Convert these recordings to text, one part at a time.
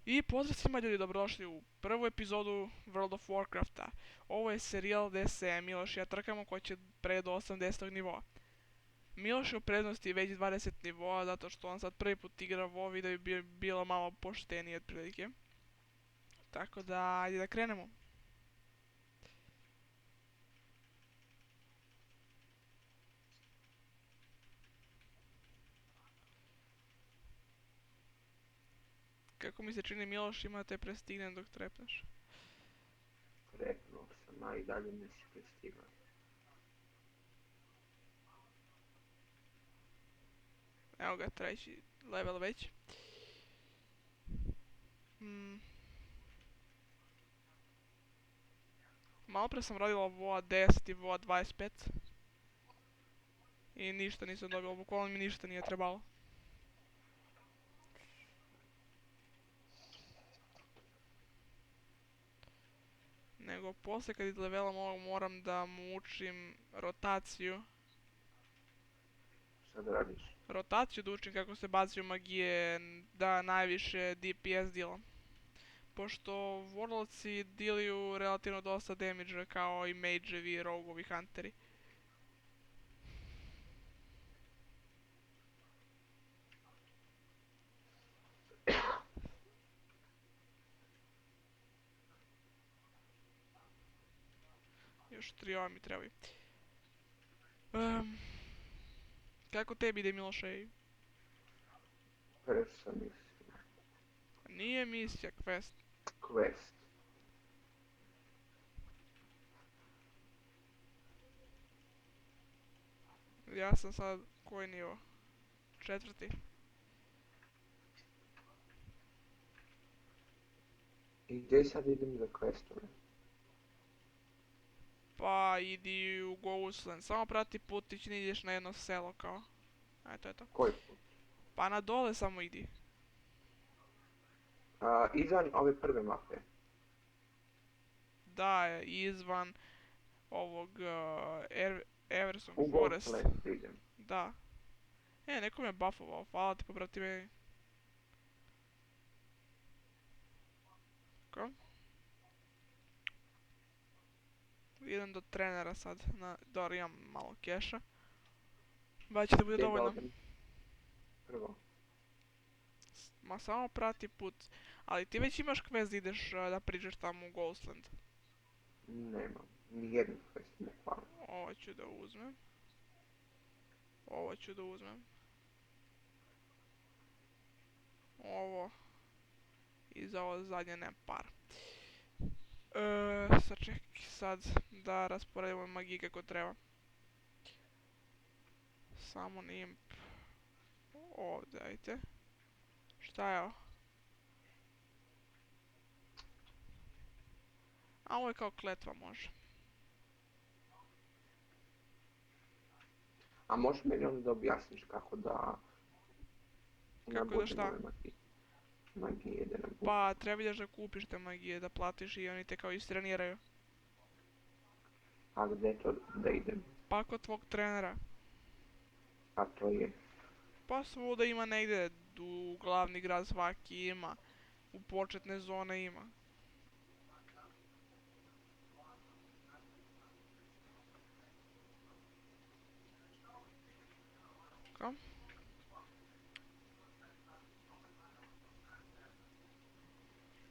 I pozdrav svima ljudi, dobrodošli u prvu epizodu World of Warcrafta. Ovo je serijal gdje se Miloš i ja trkamo koji će pre do 80. nivoa. Miloš je u prednosti već 20 nivoa zato što on sad prvi put igra WoW i da bi bilo malo poštenije otprilike. Tako da, ajde da krenemo. Kako mi se čini Miloš ima te prestignem dok trepneš. Reknuo sam, a i dalje nisi prestigao. Evo ga, treći level već. Hmm. Malo pre sam radila WoA 10 i WoA 25. I ništa nisam dobila, bukvalno mi ništa nije trebalo. Nego poslije kad izlevelam ovog moram da mu učim rotaciju. Šta da radiš? Rotaciju da učim kako se bacaju magije da najviše DPS dila. Pošto Warlordsi diliju relativno dosta damage kao i mageevi, rogueovi, hunteri. Još 3 ova mi trebaju. Kako tebi ide Milošej? Presa misija. Nije misija, quest. Quest. Ja sam sad koji nivo? Četvrti. I gdje sad idem za questove? Pa idi u Ghostland, samo prati put i ne ideš na jedno selo kao. Eto je to. Koji put? Pa na dole samo idi. Izvan ove prve mape. Da, izvan ovog Everson U Forest. Ghostland idem. Da. Neko me buffovao, hvala ti pobrati meni. Ko? Idem do trenera sad, dobro imam malo keša. Ba će da bude Gdje da dovoljno. odem? Prvo. Ma samo prati put. Ali ti već imaš quest da ideš da priđeš tamo u Ghostland. Nemam. Nijednu quest ne hvala. Ovo ću da uzmem. Ovo ću da uzmem. Ovo. I za ovo zadnje nemam par. Sad čekaj sad da rasporedimo magije kako treba. Samo imp. Ovdje, ajte. Šta je ovo? A ovo je kao kletva može. A možeš meni onda da objasniš kako da Kako da nabudim šta? ove magije? Magije da nabudim. Pa trebaš da kupiš te magije, da platiš i oni te kao istreniraju. A gdje to da idem? Pa kod tvog trenera. A to je? Pa svuda ima negdje, u glavni grad svaki ima. U početne zone ima. Kao?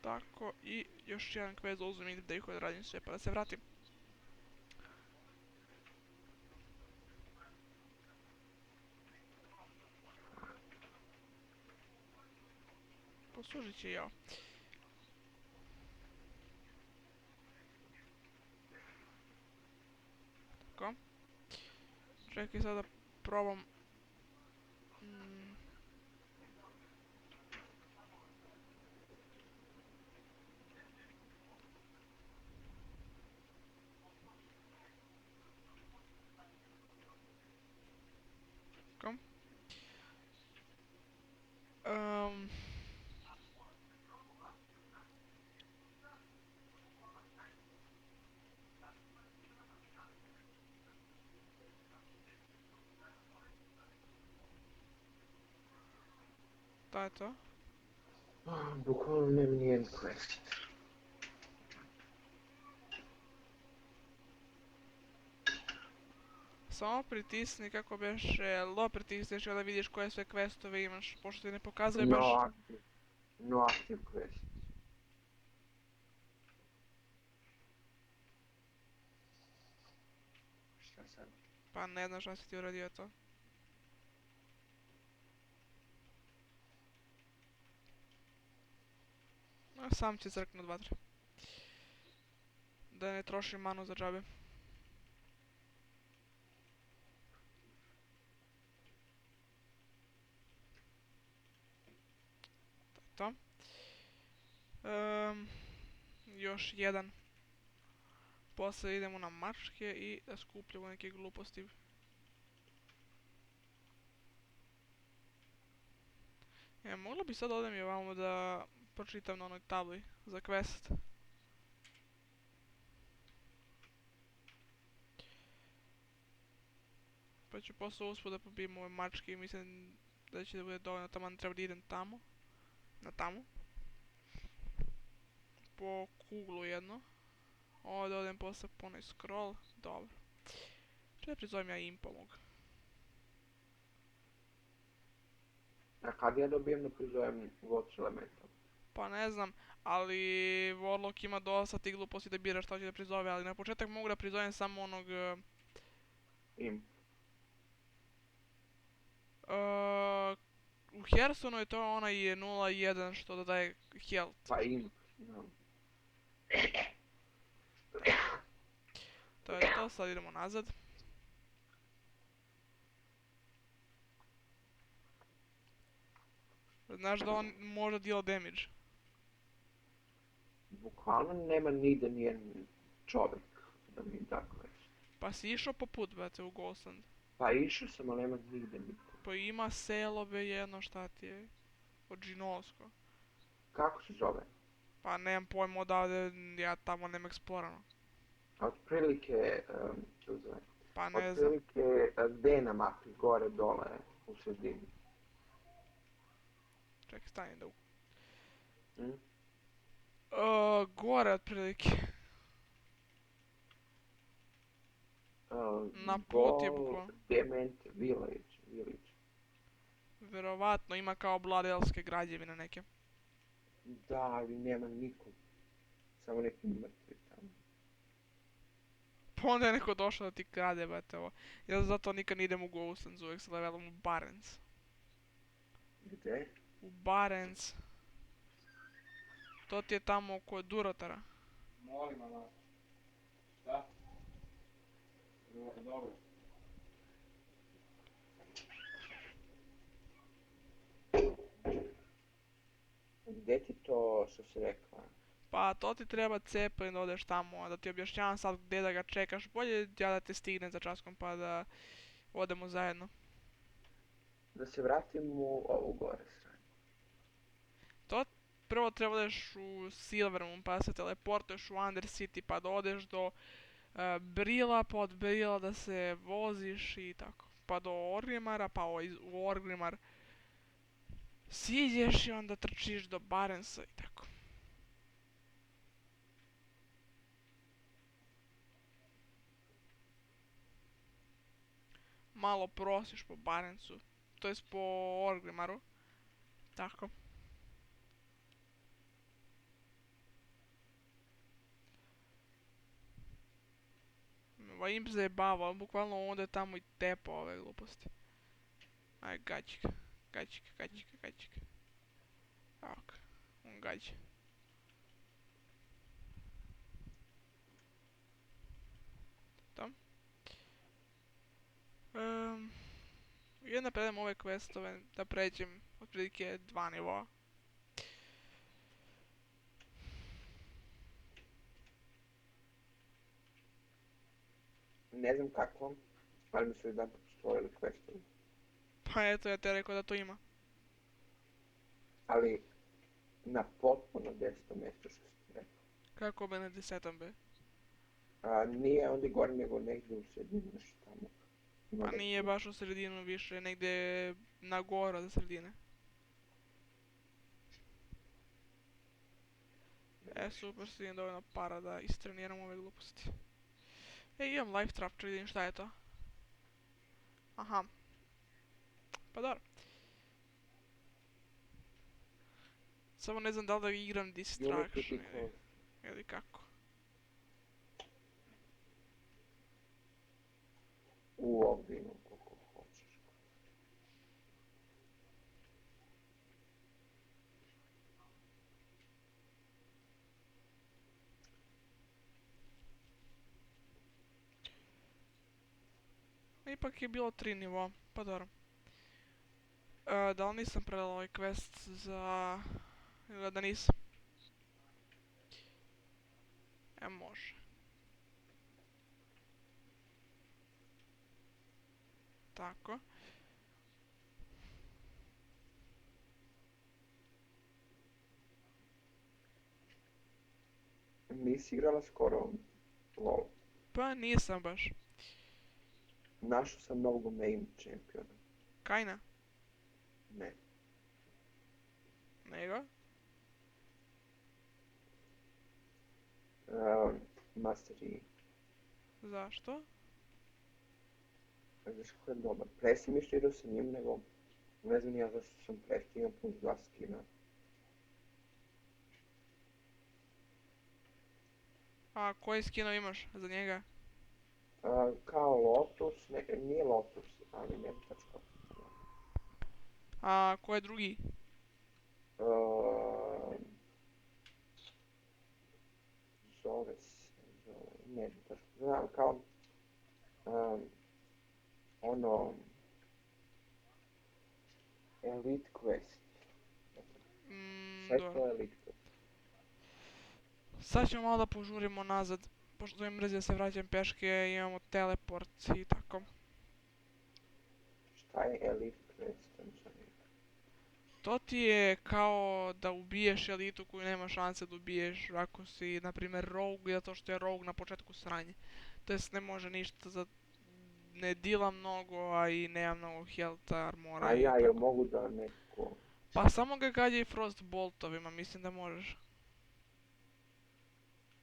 Tako, i još jedan quest da uzmem da ih odradim sve pa da se vratim. Poslužit će i ja. Tako. Čekaj sad da probam. Tako. Da je to. Bukvalno nema nijedan quest. Samo pritisni kako beše, lo pritisneš i onda vidiš koje sve questove imaš, pošto ti ne pokazuje No baš... active. No active quest. Šta sad? Pa ne znam šta si ti uradio to. No, sam će crknut vatre. Da ne trošim manu za džabe. To je to. Još jedan. Posle idemo na mačke i da skupljamo neke gluposti. Mogla bi sad odem i ovamo da pročitam na onoj tabli za quest. Pa ću posle usput da pobijem ove mačke i mislim da će da bude dovoljno, taman treba da idem tamo. Na tamo. Po kuglu jedno. Ovdje odem posle po onaj scroll. Dobro. Če da prizovem ja impa mogu. A kad ja dobijem da prizovem Watch Elemental? Pa ne znam, ali Warlock ima dosta tih gluposti da biraš šta će da prizove, ali na početak mogu da prizovem samo onog... Imp. U Hearthstoneu je to onaj 0-1 što dodaje health. Pa imp. No. To je to, sad idemo nazad. Znaš da on može deal damage. Bukvalno nema nigde nijedan čovjek da mi da quest. Pa si išao po put, brate, u Ghostland. Pa išao sam, ali nema nigde niko. Pa ima selo be jedno, šta ti je? Odžinolsko. Kako se zove? Pa nemam pojma odavde, ja tamo nemam eksplorano. Otprilike, što zove? Pa ne znam. Otprilike, gde na mapi, gore, dole, u sredini. Čekaj, stani da Hm? gore otprilike. Na put je bukvalno. Dement Village. Verovatno ima kao bladelske građevine neke. Da, ali nema nikog. Samo neki mrtvi tamo. Pa onda je neko došao da ti krade, brate, ovo. Ja zato nikad ne idem u Ghostlands, uvijek se levelam u Barrens. Gde? U Barrens. To ti je tamo kod Durotara. Molim, mama. Šta? Dobro. Gdje ti to, što si rekla? Pa to ti treba Zeppelin da odeš tamo, a da ti objašnjavam sad gdje da ga čekaš. Bolje ja da te stignem za časkom pa da odemo zajedno. Da se vratim u ovu gore stranu. To prvo treba odeš u Silvermoon pa se teleportuješ u Undercity pa da odeš do Brila, pa od Brila da se voziš i tako. Pa do Orgrimmara, pa u Orgrimmar siđeš i onda trčiš do Barrensa i tako. Malo prosiš po Barrensu, to jest po Orgrimmaru. Tako. Ovaj imp zajebava, on bukvalno onda je tamo i tepa ove gluposti. Aj, gaćika. Gaćika. Ok, on gađa. To. I onda predam ove questove da pređem otprilike 2 nivoa. Ne znam kako, ali mi su jedan postojili questovi. Pa eto, ja te rekao da to ima. Ali, na potpuno 10. mjestu što si rekao. Kako be na 10. be? Nije ondje gore nego negdje u sredini nešto tamo. Pa nije baš u sredinu više, negdje na gore od sredine. Super, stignem dovoljno para da istreniram ove gluposti. Imam life trap, čekaj da vidim šta je to. Aha. Pa dobro. Samo ne znam da li da igram Distraction ili kako. Ovdje imam koliko hoćeš. Ipak je bilo 3 nivoa, pa dobro. Da li nisam predala ovaj quest za... ili da nisam? Može. Tako. Nisi igrala skoro LOL. Pa nisam baš. Našao sam novog main championa. Kajna? Ne. Nego? Master Yi. Zašto? Znaš kako je dobar. Pre sam išli igrao sa njim, nego ne znam ja zašto sam prešli, imam plus 2 skina. A koji skinov imaš za njega? Kao Lotus, nije Lotus, ali ne znam tačno. A ko je drugi? Zove se, ne znam tačno. Znam kao ono Elite Quest. Šta je to Elite Quest? Sad ćemo malo da požurimo nazad, pošto mi mrzi da se vraćam peške, imamo teleport i tako. Šta je Elite Quest? To ti je kao da ubiješ elitu koju nema šanse da ubiješ ako si, na primjer, rogue, zato što je rogue na početku sranje. To jest ne može ništa, ne dila mnogo, a i nema mnogo healtha, armora A i ja, tako. jel mogu da neko... Pa samo ga gađa i frost boltovima, mislim da možeš.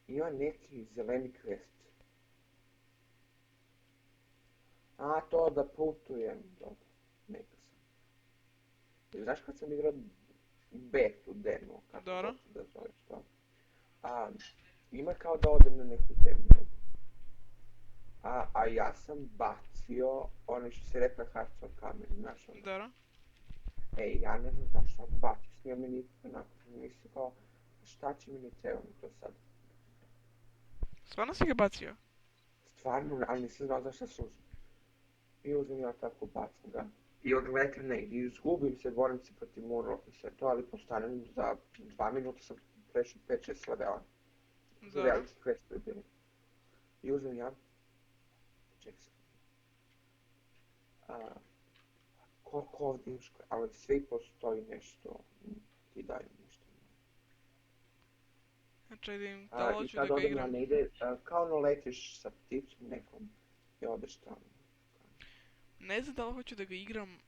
Ima neki zeleni quest. A, to da putujem, dobro, neka sam. Znaš kad sam igrao betu demo, kako Dobro. hoću da zoveš to? Ima kao da odem na neku zemlju. A ja sam bacio ono što se rekla Hearthstone kamen, znaš ono? Dobro. Ja ne znam zašto sam bacio, snio mi nikako onako, mislim kao, šta će mi, ne treba mi to sad. Stvarno si ga bacio? Stvarno, ali nisam znao zašto služi. I uzmem ja tako, bacim ga. I odletim negdje, i izgubim se, borim se protiv Moonrock i sve to, ali postanem za 2 minuta sam prešao 5-6 levela. Za veliki quest je bilo. I uzmem ja. Ček se. Koliko ovdje imaš, ali svi postoji nešto, ti daju nešto. Znači vidim da hoću I sad da ga odem ja igram. negdje, kao ono letiš sa pticom nekom i odeš tamo. Ne znam da li hoću da ga igram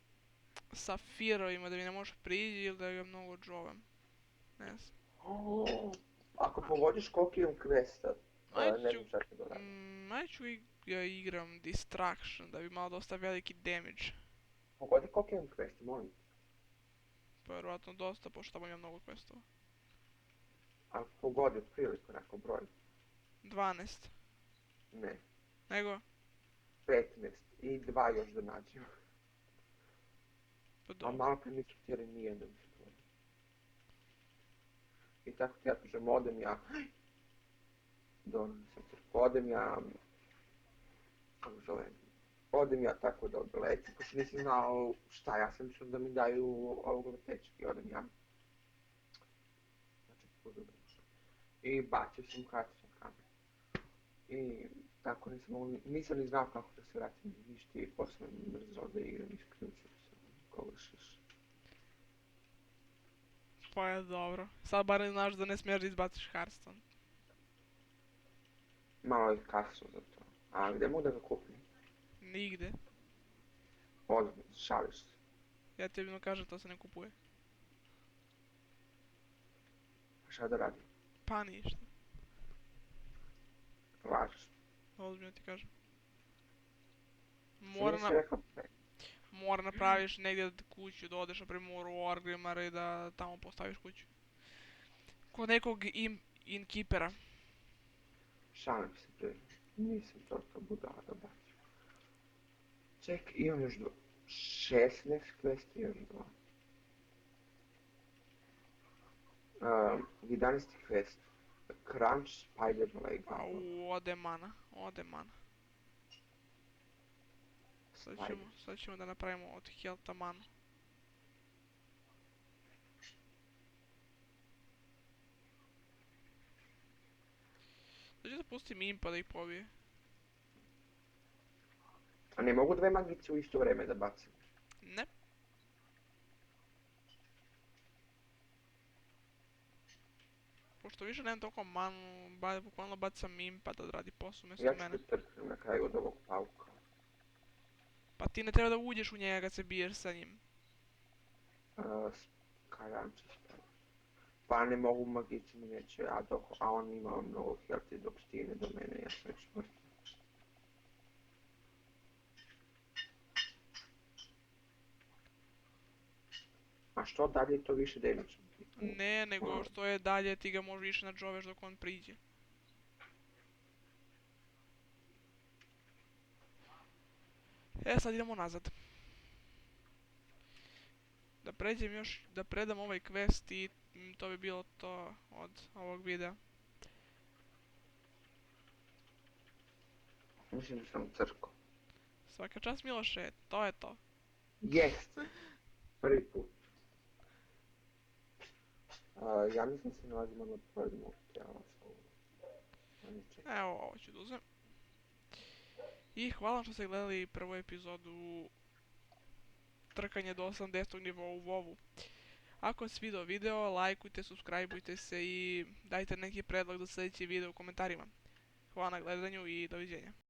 sa firovima, da mi ne možeš priđi ili da ga mnogo džovam. Ne znam. Ako pogodiš koliko imam questa, ne znam šta ću da radim. Ajde ću ga igram Distraction, da bi malo dosta veliki damage. Pogodi koliko imam questa, molim. Pa vjerovatno dosta, pošto tamo imam mnogo questova. A pogodi otprilike onako broj. 12. Ne. Nego? 15. I 2 još da nađem. Pa A dobro. malo kad nisu htjeli nijednom stvari. I tako ti ja kažem, odem ja... Dobro, sam se odem ja... Kako zove? Odem ja tako da odletim, pošto nisam znao šta, ja sam mislio da mi daju ovog letečki, odem ja. Znači, pozdobim. I bacio sam Hearthstone kamen. I tako nisam ni znao kako da se vratim ništa i posle sam mrzao da igram, isključio sam kogošiš. Pa je dobro. Sad barem znaš da ne smiješ da izbaciš Hearthstone. Malo je kasno za to. A gdje mogu da ga kupim? Nigde. Ozbiljno, šališ se. Ja ti jedino kažem, to se ne kupuje. A šta da radim? Pa ništa. Lažeš. Ozbiljno ti kažem. Što nisi rekao pre? Mora napraviš negdje kuću, da odeš na primjer u Orgrimmar i da tamo postaviš kuću. Kod nekog inkipera. Šalim se pre. Nisam toliko budala da bacim. Ček, imam još 16 questi, još 2. 11. quest. Crunch Spider Leg. Ode mana, ode mana. Sad ćemo da napravimo od Helta manu. Sad ću da pustim impa da ih pobije. A ne mogu dve magice u isto vreme da bacim? Ne. Pošto više nemam toliko manu, bukvalno bacam impa da odradi posao umjesto Ja ću mene. te trknem na kraju od ovog pauka. Pa ti ne treba da uđeš u njega kad se biješ sa njim. Crunch Spider. Pa ne mogu magice mi neće, a on ima mnogo health dok stigne do mene, ja sam već mrtav. A što dalje to više damage? Ne, nego što je dalje ti ga možeš više nadžoveš dok on priđe. Sad idemo nazad. Da pređem još, da predam ovaj quest i to bi bilo to od ovog videa. Mislim da sam crko. Svaka čast Miloše, to je to. Jest! Prvi put. Ja mislim se nalazimo na prvim tijela. Evo, ovo ću da uzem. I hvala što ste gledali prvu epizodu trkanje do 80. nivoa u WoW-u. Ako vam se svidao video, lajkujte, subscribeujte se i dajte neki predlog za sljedeći video u komentarima. Hvala na gledanju i doviđenja.